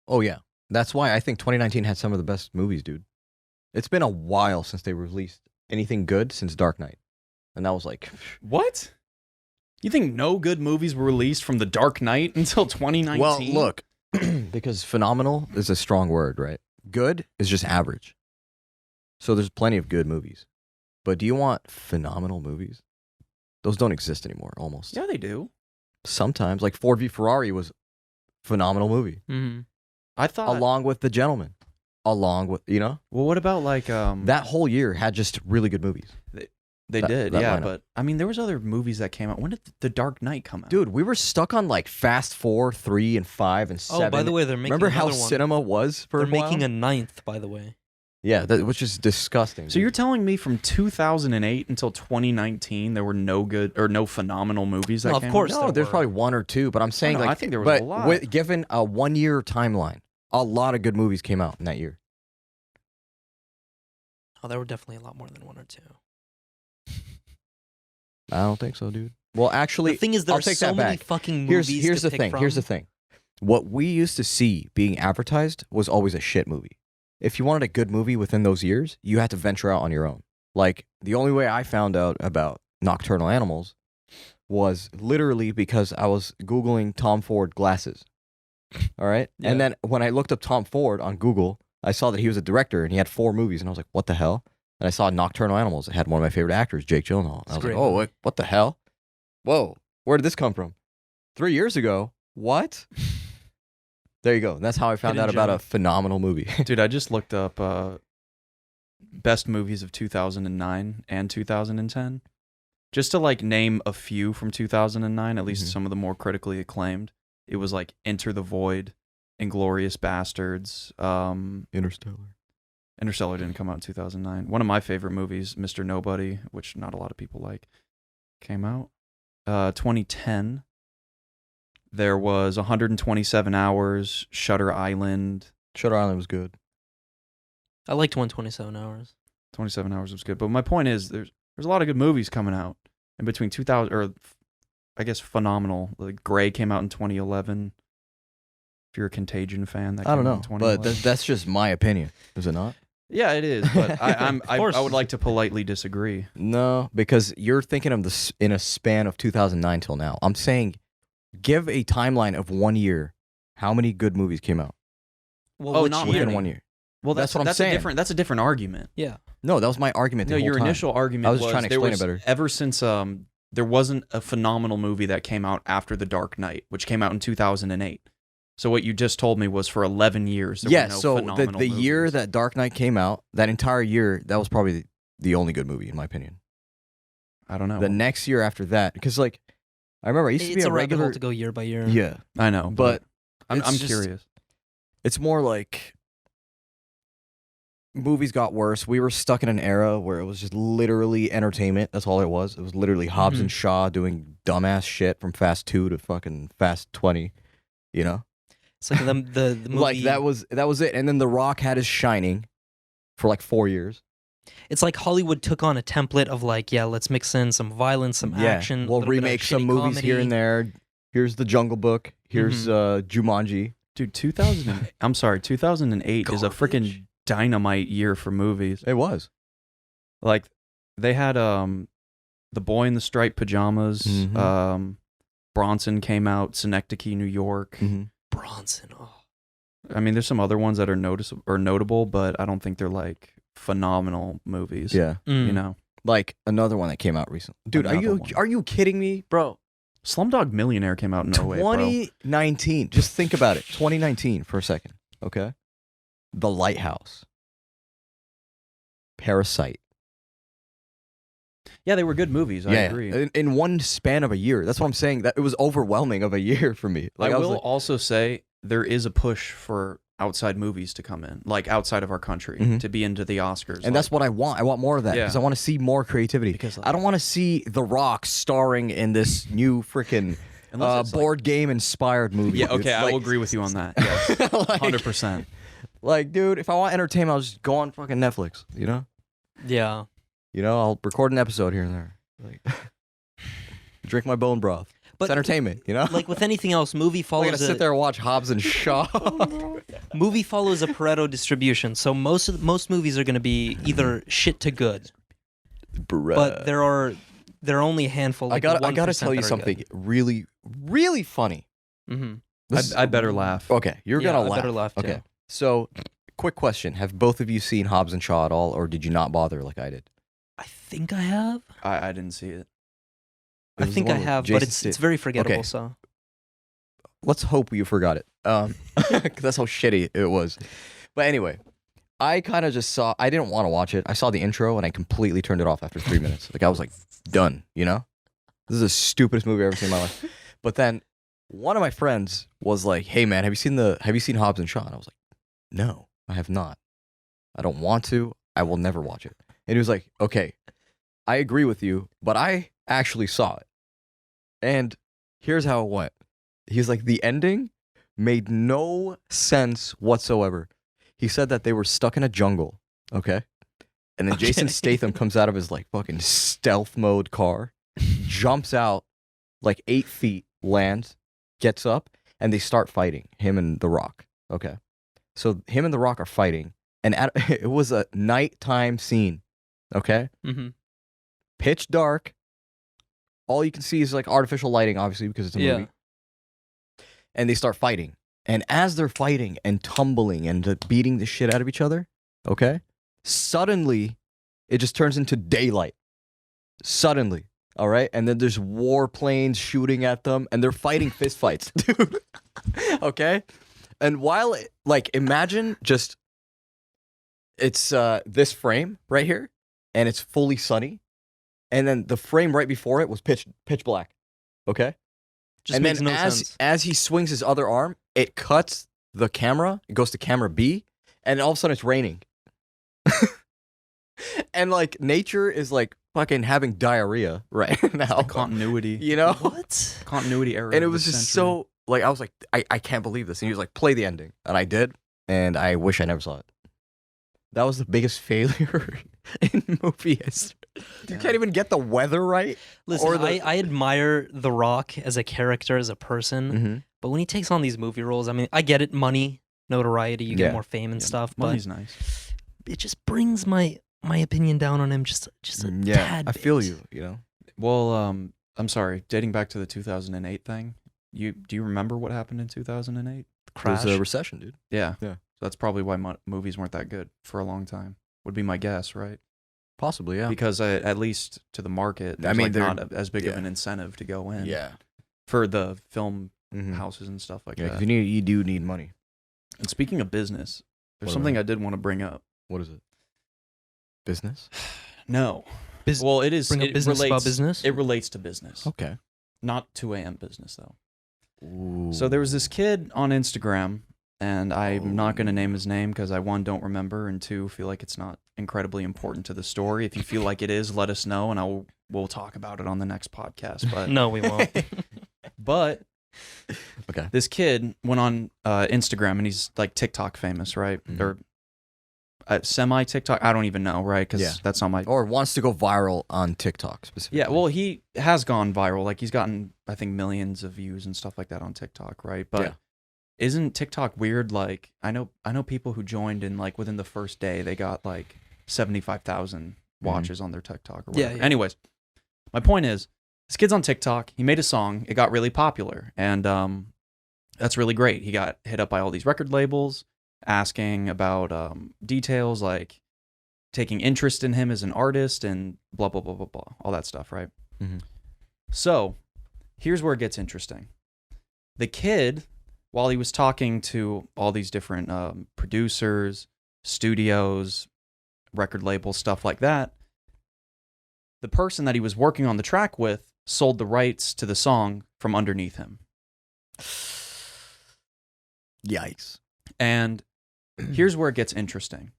Oh yeah. That's why I think 2019 had some of the best movies, dude. It's been a while since they released anything good since Dark Knight. And that was like... What? You think no good movies were released from The Dark Knight until 2019? Well, look, because phenomenal is a strong word, right? Good is just average. So there's plenty of good movies. But do you want phenomenal movies? Those don't exist anymore, almost. Yeah, they do. Sometimes. Like Ford v Ferrari was a phenomenal movie. I thought... Along with The Gentleman. Along with, you know? Well, what about like... that whole year had just really good movies. They did, yeah, but I mean, there was other movies that came out. When did The Dark Knight come out? Dude, we were stuck on like Fast 4, 3, and 5, and 7. Oh, by the way, they're making Remember how another one. cinema was for a while? They're making a 9th, by the way. Yeah, which is disgusting. So you're telling me from 2008 until 2019 there were no good or no phenomenal movies that came out? Of course No, there's probably one or two, but I'm saying like... I think there was a lot. Given a 1-year timeline, a lot of good movies came out in that year. Oh, there were definitely a lot more than one or two. I don't think so, dude. Well, actually, the thing is, there are so many fucking movies Here's to the pick thing. from. Here's the thing. what we used to see being advertised was always a shit movie. If you wanted a good movie within those years, you had to venture out on your own. Like, the only way I found out about Nocturnal Animals was literally because I was Googling Tom Ford glasses. All right? Yeah. And then when I looked up Tom Ford on Google, I saw that he was a director and he had 4 movies. And I was like, what the hell? And I saw Nocturnal Animals. It had one of my favorite actors, Jake Gyllenhaal. And I was like, oh, what the hell? Whoa, where did this come from? 3 years ago? What? There you go. And that's how I found out about a phenomenal movie. Dude, I just looked up best movies of 2009 and 2010. Just to like name a few from 2009, at least some of the more critically acclaimed. It was like Enter the Void, Inglourious Bastards, Interstellar. Interstellar didn't come out in 2009. One of my favorite movies, Mr. Nobody, which not a lot of people like, came out. 2010. There was 127 Hours, Shutter Island. Shutter Island was good. I liked 127 Hours. 27 Hours was good. But my point is, there's a lot of good movies coming out. In between 2000, or I guess phenomenal. Like Grey came out in 2011. If you're a Contagion fan, that came out in 2011. But that's just my opinion. Is it not? Yeah, it is. But I would like to politely disagree. No, because you're thinking of this in a span of 2009 till now. I'm saying, give a timeline of 1 year. How many good movies came out? Well, not within 1 year. Well, that's what I'm saying. That's a different argument. Yeah. No, that was my argument. No, your initial argument was trying to explain it better. Ever since there wasn't a phenomenal movie that came out after The Dark Knight, which came out in 2008. So what you just told me was for 11 years there were no phenomenal the movies. Year that Dark Knight came out, that entire year, that was probably the only good movie in my opinion. I don't know. The next year after that, because like I remember I used to be a regular to go year by year. Yeah, I know, but I'm just curious. It's more like movies got worse. We were stuck in an era where it was just literally entertainment. That's all it was. It was literally Hobbs and Shaw doing dumbass shit from Fast 2 to fucking Fast 20, you know? It's like the movie... Like, that was it. And then The Rock had his Shining for like 4 years. It's like Hollywood took on a template of like, yeah, let's mix in some violence, some action. We'll remake some movies comedy. here and there. Here's The Jungle Book. Here's Jumanji. Dude, 2008 is a freaking dynamite year for movies. It was. Like, they had The Boy in the Striped Pajamas. Bronson came out. Synecdoche, New York. Bronson. Oh. I mean, there's some other ones that are notable, but I don't think they're like phenomenal movies. Yeah. You know, like another one that came out recently. Dude, are you kidding me, bro? Slumdog Millionaire came out in 08, 2019. Just think about it. 2019 for a second. Okay. The Lighthouse. Parasite. Yeah, they were good movies. I agree. In one span of a year. That's what I'm saying. That it was overwhelming of a year for me. Like, I will also say there is a push for outside movies to come in, like outside of our country, to be into the Oscars. And that's what I want. I want more of that because I want to see more creativity. Because I don't want to see The Rock starring in this new freaking board game inspired movie. Yeah, okay, I will agree with you on that. Yes, 100%. Like, dude, if I want entertainment, I'll just go on fucking Netflix. You know? Yeah. You know, I'll record an episode here and there. Like, drink my bone broth. But it's entertainment, you know? Like with anything else, movie follows. I'm gonna sit there and watch Hobbs and Shaw. Movie follows a Pareto distribution, so most movies are gonna be either shit to good. But there are only a handful. Like I gotta tell you something really, really funny. I better laugh. Okay, you're gonna laugh. I better laugh too. Okay, so quick question: have both of you seen Hobbs and Shaw at all, or did you not bother like I did? I think I have. I didn't see it. I think I have, but it's very forgettable. Okay. So let's hope you forgot it. Because that's how shitty it was. But anyway, I kind of just saw. I didn't want to watch it. I saw the intro and I completely turned it off after 3 minutes. Like I was like, done. You know, this is the stupidest movie I've ever seen in my life. But then one of my friends was like, "Hey man, have you seen Hobbs and Shaw?" And I was like, "No, I have not. I don't want to. I will never watch it." And he was like, "Okay, I agree with you, but I actually saw it. And here's how it went." He's like, the ending made no sense whatsoever. He said that they were stuck in a jungle, okay? And then Jason Statham comes out of his like fucking stealth mode car, jumps out like 8 feet, lands, gets up, and they start fighting, him and The Rock. Okay. So him and The Rock are fighting, and it was a nighttime scene. Okay. Mm-hmm. Pitch dark. All you can see is like artificial lighting, obviously, because it's a movie. And they start fighting. And as they're fighting and tumbling and beating the shit out of each other, okay, suddenly it just turns into daylight. Suddenly. All right. And then there's warplanes shooting at them and they're fighting fist fights, dude. Okay. And while, like, imagine just it's this frame right here and it's fully sunny. And then the frame right before it was pitch black. Okay. Just and makes then no sense. as he swings his other arm, it cuts the camera. It goes to camera B, and all of a sudden it's raining. And like nature is like fucking having diarrhea right now. The continuity. You know What? Continuity error. And it of was the just century. so like I was like I can't believe this. And he was like, play the ending, and I did, and I wish I never saw it. That was the biggest failure in movie history. You can't even get the weather right. Listen, Or the- I admire The Rock as a character, as a person, Mm-hmm. but when he takes on these movie roles, I mean, I get it, money, notoriety, you get Yeah. more fame and Yeah, stuff, but money's nice. it just brings my opinion down on him just a Yeah, tad I feel bit. you. You know. Well, I'm sorry. Dating back to the 2008 thing, do you remember what happened in 2008? Crash. There's a recession, dude. Yeah. Yeah. So that's probably why movies weren't that good for a long time. Would be my guess, right? Possibly, yeah. Because at least to the market, there's mean, like they're- not as big of yeah. an incentive to go in. Yeah. For the film Mhm. houses and stuff like Yeah, that. because you do need money. And speaking of business, there's What something about I did want to bring up. What is it? Business? No. Bus- Well, it is. bring up it business relates, about business? It relates to business. Okay. Not 2 a.m. business, though. Ooh. So there was this kid on Instagram, and I'm not going to name his name because I, 1, don't remember, and 2, feel like it's not incredibly important to the story. If you feel like it is, let us know, and we'll talk about it on the next podcast. But No, we won't. but Okay. this kid went on Instagram, and he's like TikTok famous, right? Mhm. Or semi TikTok. I don't even know, right? Because Yeah. that's not my. Or wants to go viral on TikTok specifically. Yeah, well, he has gone viral. Like he's gotten, I think, millions of views and stuff like that on TikTok, right? But Yeah. isn't TikTok weird? Like I know people who joined and like within the first day they got like 75,000 watches on their TikTok or Yeah, whatever. yeah. Anyways, my point is, this kid's on TikTok. He made a song. It got really popular, and that's really great. He got hit up by all these record labels asking about details like taking interest in him as an artist and blah blah blah blah blah, all that stuff, right? Mhm. So here's where it gets interesting. The kid, while he was talking to all these different producers, studios, record labels, stuff like that, the person that he was working on the track with sold the rights to the song from underneath him. Yikes. And here's where it gets interesting.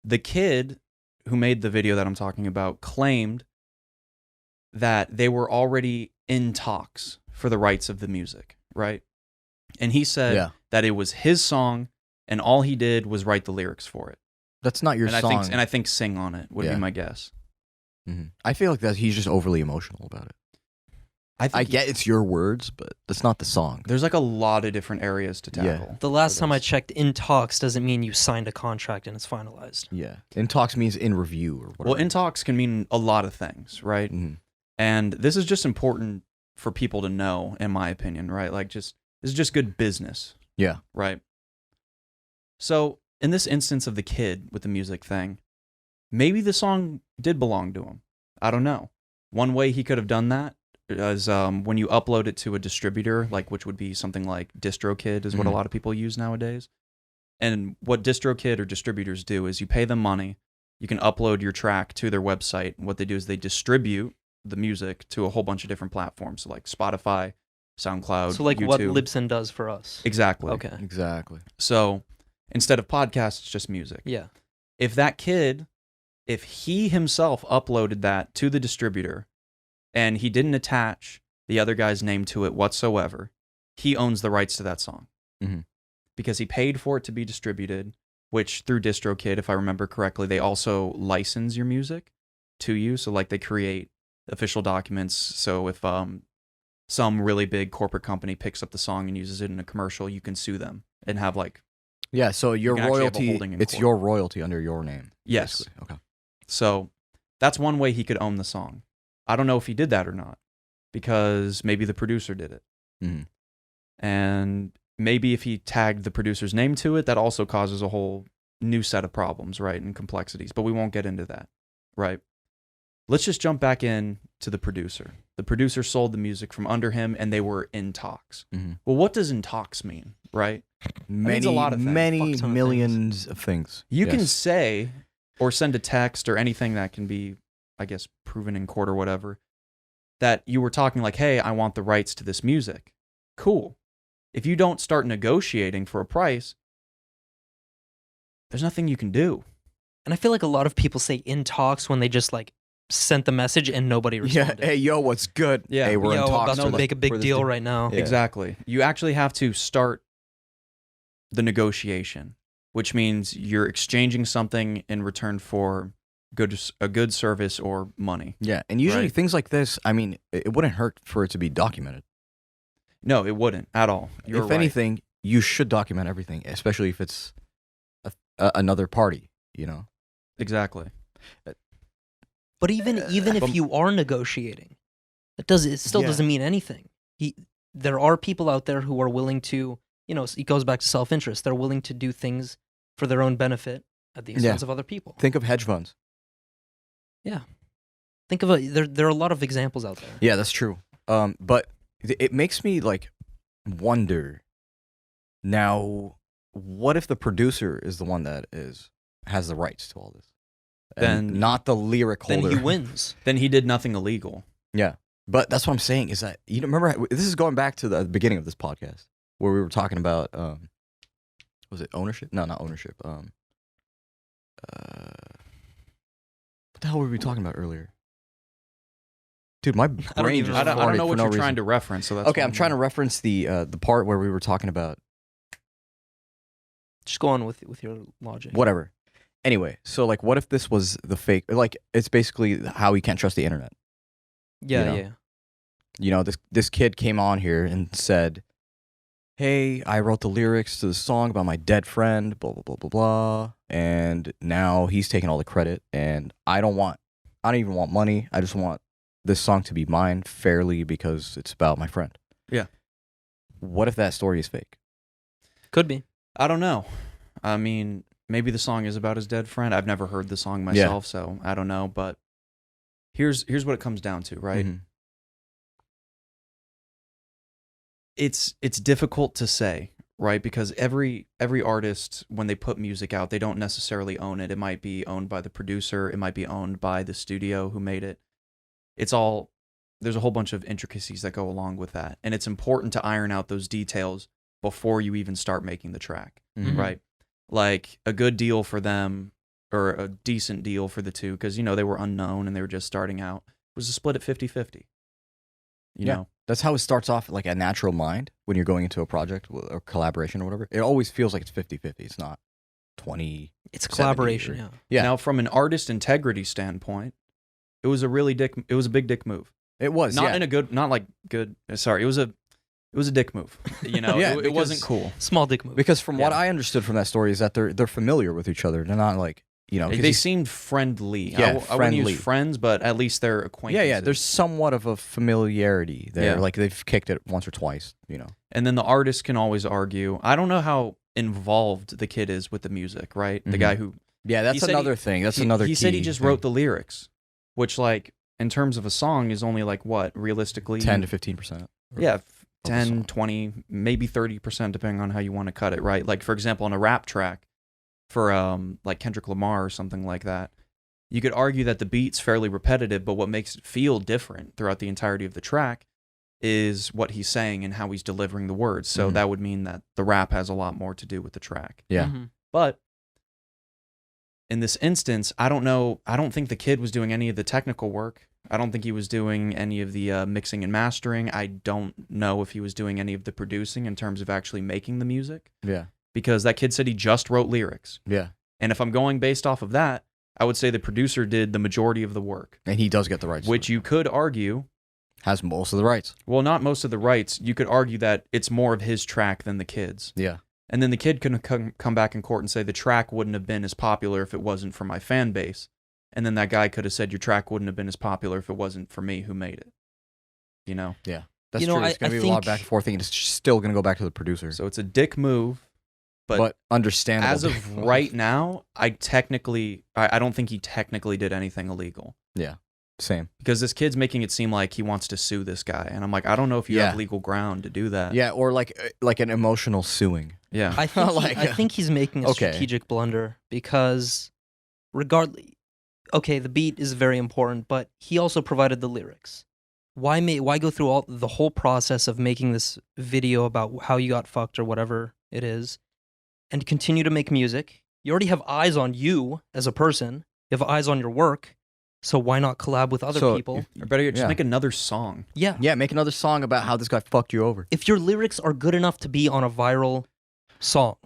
The kid who made the video that I'm talking about claimed that they were already in talks for the rights of the music, right? And he said Yeah. that it was his song and all he did was write the lyrics for it. That's not your And song. I think sing on it would Yeah. be my guess. Mhm. I feel like that he's just overly emotional about it. I think I get it's your words, but that's not the song. there's like a lot of different areas to Yeah. tackle. The last for time I this. checked, in talks doesn't mean you signed a contract and it's finalized. Yeah. In talks means in review or whatever. Well, in talks can mean a lot of things, right? Mhm. And this is just important for people to know, in my opinion, right? Like this is just good business, Yeah. right? So in this instance of the kid with the music thing, maybe the song did belong to him. I don't know. One way he could have done that is when you upload it to a distributor, like which would be something like DistroKid is what a Mhm. lot of people use nowadays. And what DistroKid or distributors do is you pay them money, you can upload your track to their website. And what they do is they distribute the music to a whole bunch of different platforms, so like Spotify, SoundCloud, So like YouTube. what Libsyn does for us. Exactly. Okay. Exactly. So instead of podcasts, it's just music. Yeah. If that kid, if he himself uploaded that to the distributor and he didn't attach the other guy's name to it whatsoever, he owns the rights to that song. Mhm. Because he paid for it to be distributed, which through DistroKid, if I remember correctly, they also license your music to you. So like they create official documents. So if some really big corporate company picks up the song and uses it in a commercial, you can sue them and have like Yeah, so your can actually have a royalty, holding in it's court. your royalty under your name. Yes. Basically. Okay. So that's one way he could own the song. I don't know if he did that or not, because maybe the producer did it. Mm-hmm. And maybe if he tagged the producer's name to it, that also causes a whole new set of problems, right, and complexities. But we won't get into that, right? Let's just jump back in to the producer. The producer sold the music from under him, and they were in talks. Mm-hmm. Well, what does in talks mean, right? Many, a lot of things. many Fuck ton of millions of things. You can Yes. say or send a text or anything that can be, I guess, proven in court or whatever, that you were talking like, hey, I want the rights to this music. Cool. If you don't start negotiating for a price, there's nothing you can do. And I feel like a lot of people say in talks when they just like sent the message and nobody Yeah. responded. Hey, yo, what's good? Yeah. Hey, we're Yo, in talks about to for make a big for this deal thing. right now. Yeah. Exactly. You actually have to start the negotiation, which means you're exchanging something in return for a good service or money. Yeah, and usually Right. things like this, I mean, it wouldn't hurt for it to be documented. No, it wouldn't at all. You're If right. anything, you should document everything, especially if it's another party, you know? Exactly. But even if you are negotiating, it still Yeah. doesn't mean anything. There are people out there who are willing to, you know, it goes back to self-interest. They're willing to do things for their own benefit at the expense of other people. Think of hedge funds. Think of there are a lot of examples out there. Yeah, that's true. But it makes me like wonder. Now, what if the producer is the one that has the rights to all this, and Then- not the lyric Then holder? he wins. Then he did nothing illegal. Yeah, but that's what I'm saying is that you remember this is going back to the beginning of this podcast where we were talking about was it ownership? No, not ownership. What the hell were we talking about earlier? Dude, my brain even just I don't know farted what for you're no trying reason. to reference. So that's Okay, why I'm trying to reference the part where we were talking about Just go on with your logic. whatever. Anyway, so like, what if this was the fake? Like, it's basically how we can't trust the internet. Yeah, you know? yeah. You know, this kid came on here and said, "Hey, I wrote the lyrics to the song about my dead friend, blah blah blah blah blah," and now he's taking all the credit, and I don't even want money. I just want this song to be mine fairly because it's about my friend. Yeah. What if that story is fake? Could be. I don't know. I mean, maybe the song is about his dead friend. I've never heard the song myself, so I don't know. But here's what it comes down to, right? Mhm. It's difficult to say, right? Because every artist, when they put music out, they don't necessarily own it. It might be owned by the producer. It might be owned by the studio who made it. There's a whole bunch of intricacies that go along with that. And it's important to iron out those details before you even start making the track, Mhm. right? Like a good deal for them, or a decent deal for the two, because, you know, they were unknown and they were just starting out, was a split at 50-50. You Yeah. know? That's how it starts off, like a natural mind when you're going into a project or collaboration or whatever. It always feels like it's 50-50. It's not 20. It's 70 collaboration, or- yeah. Yeah. Now, from an artist integrity standpoint, it was a big dick move. It was. Not yeah. in a good, not like good. Sorry, it was a dick move. You know, Yeah, it wasn't because- cool. Small dick move. Because from what Yeah. I understood from that story is that they're familiar with each other. They're not like, you know. 'cause They he's- seemed friendly. Yeah, I wouldn't friendly. use friends, but at least they're acquaintances. yeah. There's somewhat of a familiarity there. Yeah. Like they've kicked it once or twice, you know. And then the artist can always argue. I don't know how involved the kid is with the music, right? The Mhm. guy who Yeah, that's said another thing. That's another He said he key just thing. wrote the lyrics, which, like, in terms of a song, is only like what, realistically? 10 to 15%. Yeah, the 10, song. 20, maybe 30%, depending on how you want to cut it, right? Like, for example, on a rap track for like Kendrick Lamar or something like that, you could argue that the beat's fairly repetitive, but what makes it feel different throughout the entirety of the track is what he's saying and how he's delivering the words. So Mhm. that would mean that the rap has a lot more to do with the track. Yeah. Mhm. But in this instance, I don't know. I don't think the kid was doing any of the technical work. I don't think he was doing any of the mixing and mastering. I don't know if he was doing any of the producing in terms of actually making the music, Yeah. because that kid said he just wrote lyrics. Yeah. And if I'm going based off of that, I would say the producer did the majority of the work, And he does get the rights. to which it. you could argue has most of the rights. Well, not most of the rights. You could argue that it's more of his track than the kid's. Yeah. And then the kid can come back in court and say the track wouldn't have been as popular if it wasn't for my fan base. And then that guy could have said your track wouldn't have been as popular if it wasn't for me who made it. You know? Yeah. That's true. It's going to be a lot of back and forth thing. It's still going to go back to the producer. So it's a dick move. But understandable. As of right now, I don't think he technically did anything illegal. Yeah. Same. Because this kid's making it seem like he wants to sue this guy. And I'm like, I don't know if you have legal ground to do that. Yeah, or like an emotional suing. Yeah. I think he's making a strategic blunder because regardless, okay, the beat is very important, but he also provided the lyrics. Why go through the whole process of making this video about how you got fucked or whatever it is and continue to make music? You already have eyes on you as a person. You have eyes on your work. So why not collab with other people? Or better yet, just make another song. Yeah. Yeah, make another song about how this guy fucked you over. If your lyrics are good enough to be on a viral song,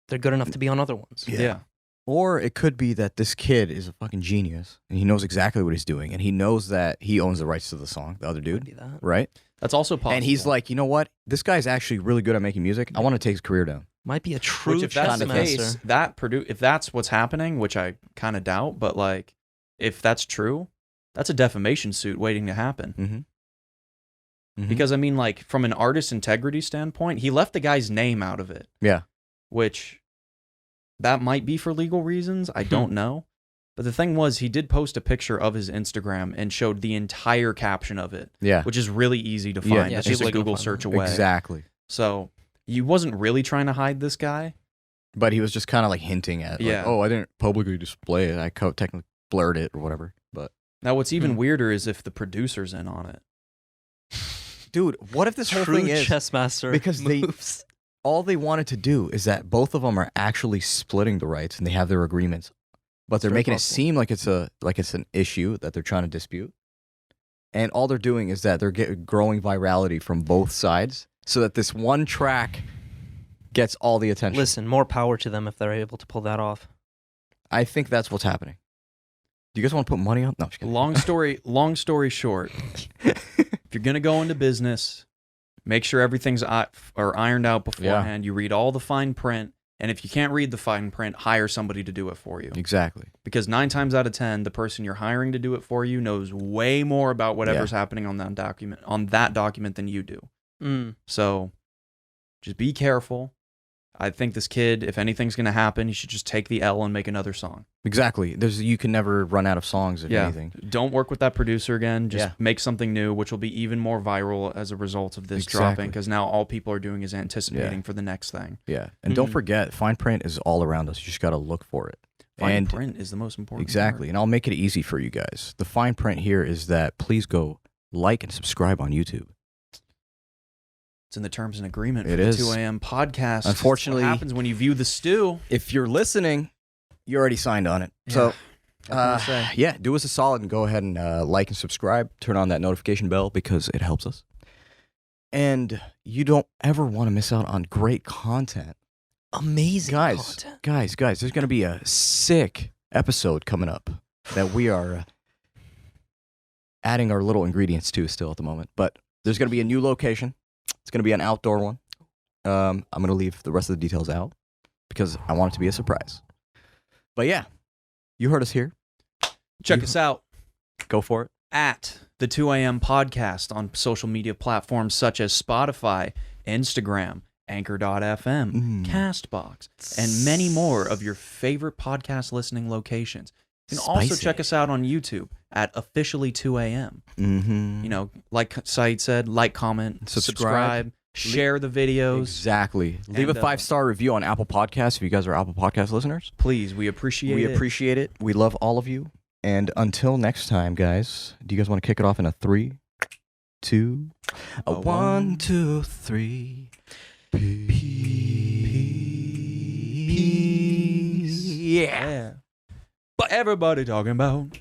they're good enough to be on other ones. Yeah. Or it could be that this kid is a fucking genius and he knows exactly what he's doing and he knows that he owns the rights to the song, the other dude. Could be that. Right? That's also possible. And he's like, you know what? This guy's actually really good at making music. I want to take his career down. Might be a true Which, if that's the case, if that's what's happening, which I kind of doubt, but like, if that's true, that's a defamation suit waiting to happen. Mm-hmm. Because I mean, like, from an artist integrity standpoint, he left the guy's name out of it. Yeah. Which, that might be for legal reasons. I don't know. But the thing was, he did post a picture of his Instagram and showed the entire caption of it. Yeah. Which is really easy to find. Yeah, It's just a people Google can find search it. away. Exactly. So, he wasn't really trying to hide this guy. But he was just kind of like hinting at, like, oh, I didn't publicly display it. I technically blurred it or whatever. But now, what's even weirder is if the producer's in on it. Dude, what if this whole thing is chess master because moves. all they wanted to do is that both of them are actually splitting the rights and they have their agreements, but they're making it seem like it's an issue that they're trying to dispute. And all they're doing is that they're getting growing virality from both sides, so that this one track gets all the attention. Listen, more power to them if they're able to pull that off. I think that's what's happening. Do you guys want to put money on? No, I'm just kidding. Long story short, if you're gonna go into business, make sure everything's ironed out beforehand. You read all the fine print, and if you can't read the fine print, hire somebody to do it for you. Exactly. Because 9 times out of 10, the person you're hiring to do it for you knows way more about whatever's happening on that document than you do. So, just be careful. I think this kid, if anything's going to happen, you should just take the L and make another song. Exactly. You can never run out of songs if anything. Don't work with that producer again. Just make something new, which will be even more viral as a result of this dropping, because now all people are doing is anticipating for the next thing. Yeah. And don't forget, fine print is all around us. You just got to look for it. Fine print is the most important Exactly. part. And I'll make it easy for you guys. The fine print here is that please go like and subscribe on YouTube. It's in the terms and agreement for It the is. 2 a.m. podcast. Unfortunately, what happens when you view the stew. If you're listening, you already signed on it. Yeah. So, do us a solid and go ahead and like and subscribe. Turn on that notification bell because it helps us. And you don't ever want to miss out on great content. Amazing content. Guys, there's going to be a sick episode coming up that we are adding our little ingredients to still at the moment. But there's going to be a new location. It's going to be an outdoor one. I'm going to leave the rest of the details out because I want it to be a surprise. But yeah, you heard us here. Check us out. Go for it. At the 2 a.m. podcast on social media platforms such as Spotify, Instagram, Anchor.fm, Castbox, and many more of your favorite podcast listening locations. You can also check us out on YouTube at officially 2 a.m. Mm-hmm. You know, like Saeed said, like, comment, subscribe, share the videos. Exactly. Leave a 5-star review on Apple Podcasts if you guys are Apple Podcast listeners. Please, we appreciate it. We appreciate it. We love all of you. And until next time, guys, do you guys want to kick it off in a 3, 2, 1, 2, 3? Peace. Yeah. But everybody talking about